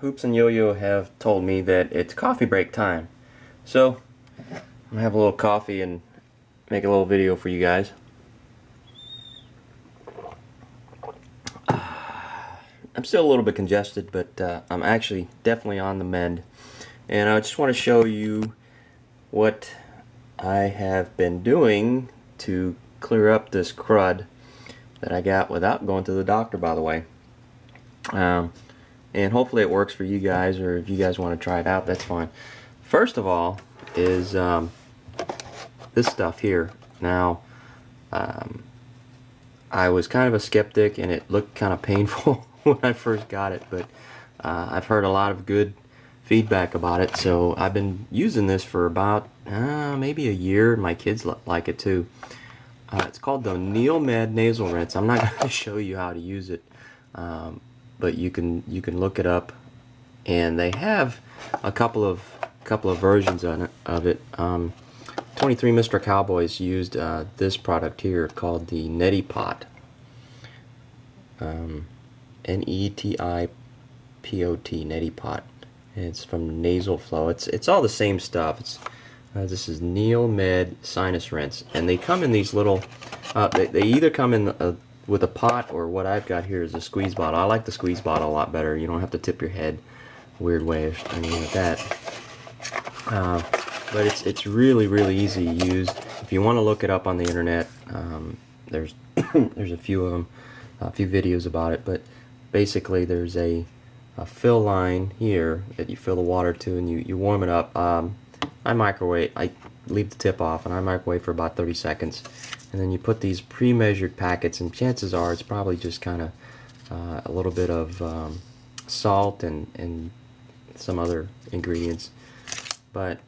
Hoops and Yo-Yo have told me that it's coffee break time. So, I'm gonna have a little coffee and make a little video for you guys. I'm still a little bit congested, but I'm actually definitely on the mend. And I just want to show you what I have been doing to clear up this crud that I got without going to the doctor, by the way. And hopefully it works for you guys, or if you guys want to try it out, that's fine. First of all is this stuff here. Now, I was kind of a skeptic and it looked kind of painful when I first got it, but I've heard a lot of good feedback about it, so I've been using this for about maybe a year. My kids like it too. It's called the Neilmed nasal rinse. I'm not going to show you how to use it, but you can look it up, and they have a couple of versions of it. 23 Mr. Cowboys used this product here called the Neti Pot. N-E-T-I-P-O-T, Neti Pot. And it's from Nasal Flow. It's all the same stuff. This is Neilmed Sinus Rinse, and they come in these little. They either come in with a pot, or what I've got here is a squeeze bottle. I like the squeeze bottle a lot better. You don't have to tip your head weird way or anything like that. But it's really easy to use. If you want to look it up on the internet, there's there's a few of them, a few videos about it. But basically, there's a fill line here that you fill the water to, and you warm it up. I leave the tip off, and I microwave for about 30 seconds. And then you put these pre-measured packets, and chances are it's probably just kind of a little bit of salt and some other ingredients. But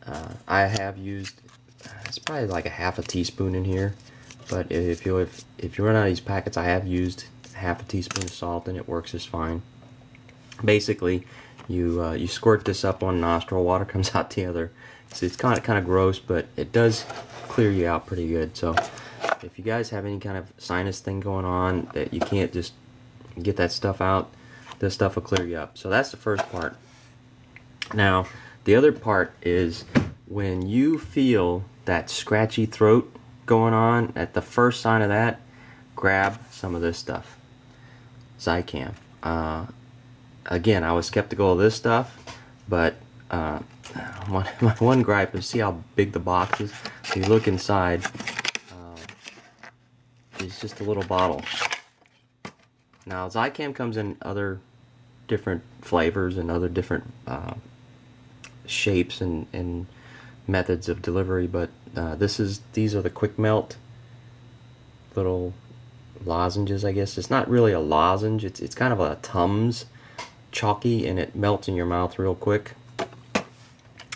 I have used, it's probably like a half a teaspoon in here. But if you run out of these packets, I have used half a teaspoon of salt, and it works just fine. Basically, you squirt this up one nostril, water comes out the other. So it's kind of gross, but it does clear you out pretty good. So if you guys have any kind of sinus thing going on that you can't just get that stuff out, this stuff will clear you up. So that's the first part. Now, the other part is when you feel that scratchy throat going on, at the first sign of that, grab some of this stuff. Zicam. Again, I was skeptical of this stuff, but my one gripe is, see how big the box is? If you look inside, it's just a little bottle. Now, Zicam comes in other different flavors and other different shapes and methods of delivery, but these are the quick melt little lozenges, I guess. It's not really a lozenge, it's kind of a Tums, chalky, and it melts in your mouth real quick.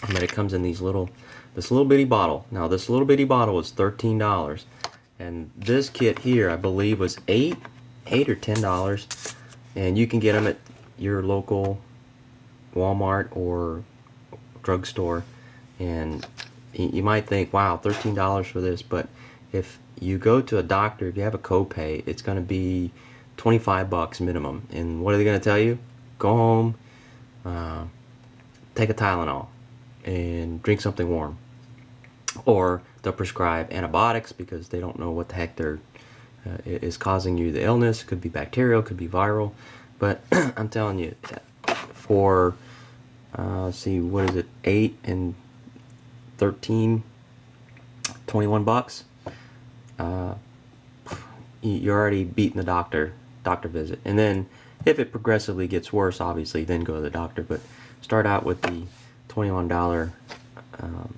But it comes in this little bitty bottle. Now, this little bitty bottle is $13, and this kit here, I believe, was $8 or $10, and you can get them at your local Walmart or drugstore. And you might think, wow, $13 for this, but if you go to a doctor, if you have a copay, it's going to be $25 minimum. And what are they going to tell you? Go home, take a Tylenol, and drink something warm. Or they'll prescribe antibiotics because they don't know what the heck is causing you the illness. It could be bacterial, it could be viral. But I'm telling you, for let's see, what is it, 8 and 13, $21. You're already beating the doctor visit. And then if it progressively gets worse, obviously, then go to the doctor. But start out with the $21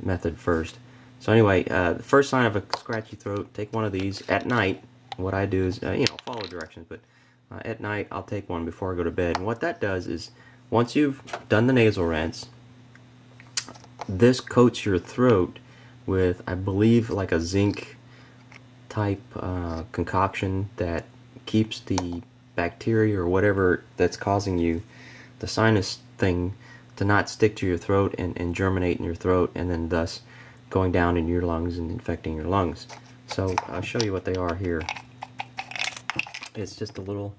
method first. So anyway, the first sign of a scratchy throat, take one of these at night. What I do is, follow directions, but at night I'll take one before I go to bed. And what that does is, once you've done the nasal rinse, this coats your throat with, I believe, like a zinc type concoction that keeps the bacteria or whatever that's causing you the sinus thing to not stick to your throat and germinate in your throat, and then thus going down in your lungs and infecting your lungs. So I'll show you what they are here. It's just a little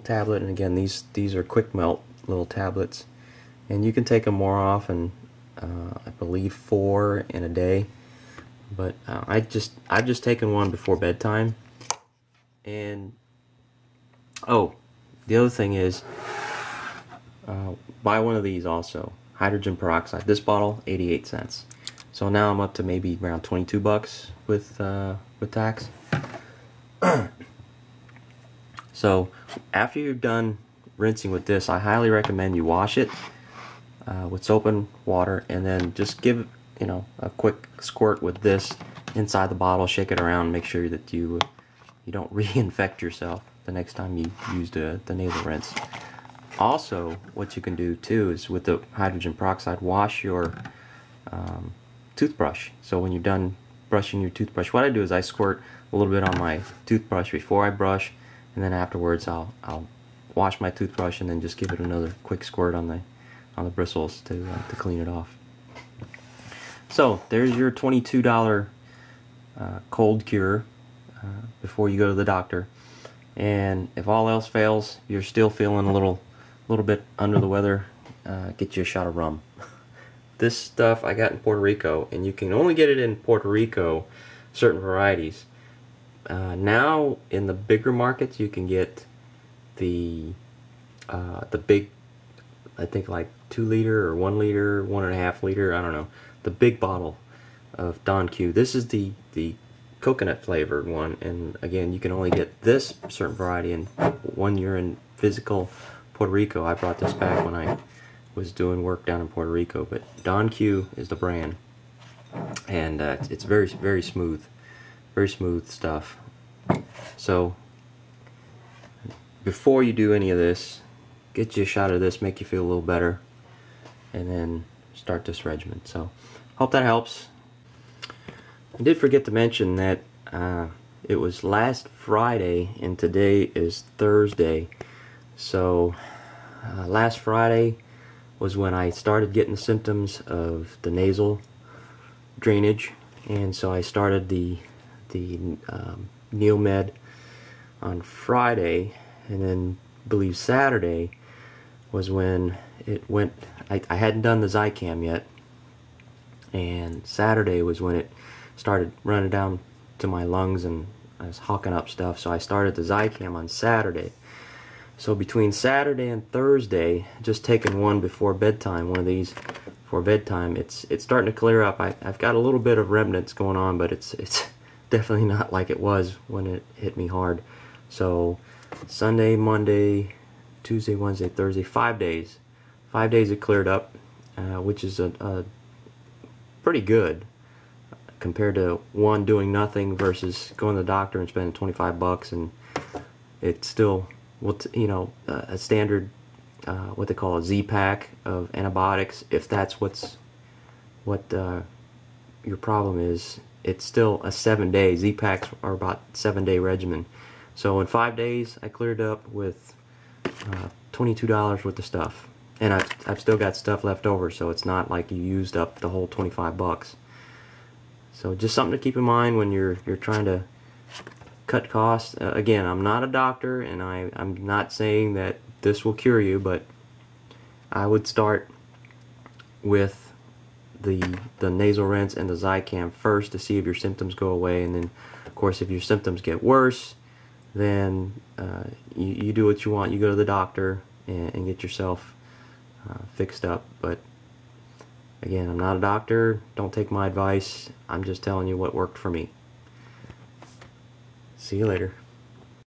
tablet, and again, these are quick melt little tablets. and you can take them more often. I believe 4 in a day, but I've just taken one before bedtime. And oh, the other thing is, buy one of these also, hydrogen peroxide. This bottle, 88 cents. So now I'm up to maybe around 22 bucks with tax. So after you're done rinsing with this, I highly recommend you wash it with soap and water, and then just give a quick squirt with this inside the bottle. Shake it around, make sure that you don't reinfect yourself the next time you use the nasal rinse. Also, what you can do too is with the hydrogen peroxide, wash your toothbrush. So when you're done brushing your toothbrush, what I do is I squirt a little bit on my toothbrush before I brush, and then afterwards I'll wash my toothbrush and then just give it another quick squirt on the bristles to clean it off. So there's your $22 cold cure before you go to the doctor. And if all else fails, you're still feeling a little bit under the weather, get you a shot of rum. This stuff I got in Puerto Rico, and you can only get it in Puerto Rico, certain varieties. Now in the bigger markets you can get the big, I think like 2 liter or 1 liter, 1.5 liter, I don't know, the big bottle of Don Q. This is the coconut flavored one, and again, you can only get this certain variety in when you're in physical Puerto Rico. I brought this back when I was doing work down in Puerto Rico, but Don Q is the brand, and it's very, very smooth stuff. So before you do any of this, get you a shot of this, make you feel a little better, and then start this regimen. So hope that helps. I did forget to mention that it was last Friday and today is Thursday. So last Friday was when I started getting the symptoms of the nasal drainage, and so I started the Neilmed on Friday, and then I believe Saturday was when it went. I hadn't done the Zicam yet, and Saturday was when it started running down to my lungs and I was hawking up stuff. So I started the Zicam on Saturday. So between Saturday and Thursday, just taking one before bedtime, one of these before bedtime, it's starting to clear up. I've got a little bit of remnants going on, but it's definitely not like it was when it hit me hard. So Sunday, Monday, Tuesday, Wednesday, Thursday, 5 days. 5 days it cleared up, which is a pretty good compared to one doing nothing versus going to the doctor and spending 25 bucks, and it's still, a standard what they call a Z-pack of antibiotics. If that's what your problem is, it's still a 7-day. Z-packs are about 7-day regimen. So in 5 days I cleared up with $22 worth of stuff, and I've still got stuff left over, so it's not like you used up the whole 25 bucks. So just something to keep in mind when you're trying to cut costs. Again, I'm not a doctor, and I'm not saying that this will cure you, but I would start with the nasal rinse and the Zicam first to see if your symptoms go away, and then of course if your symptoms get worse, then you do what you want. You go to the doctor and get yourself fixed up. But again, I'm not a doctor. Don't take my advice. I'm just telling you what worked for me. See you later.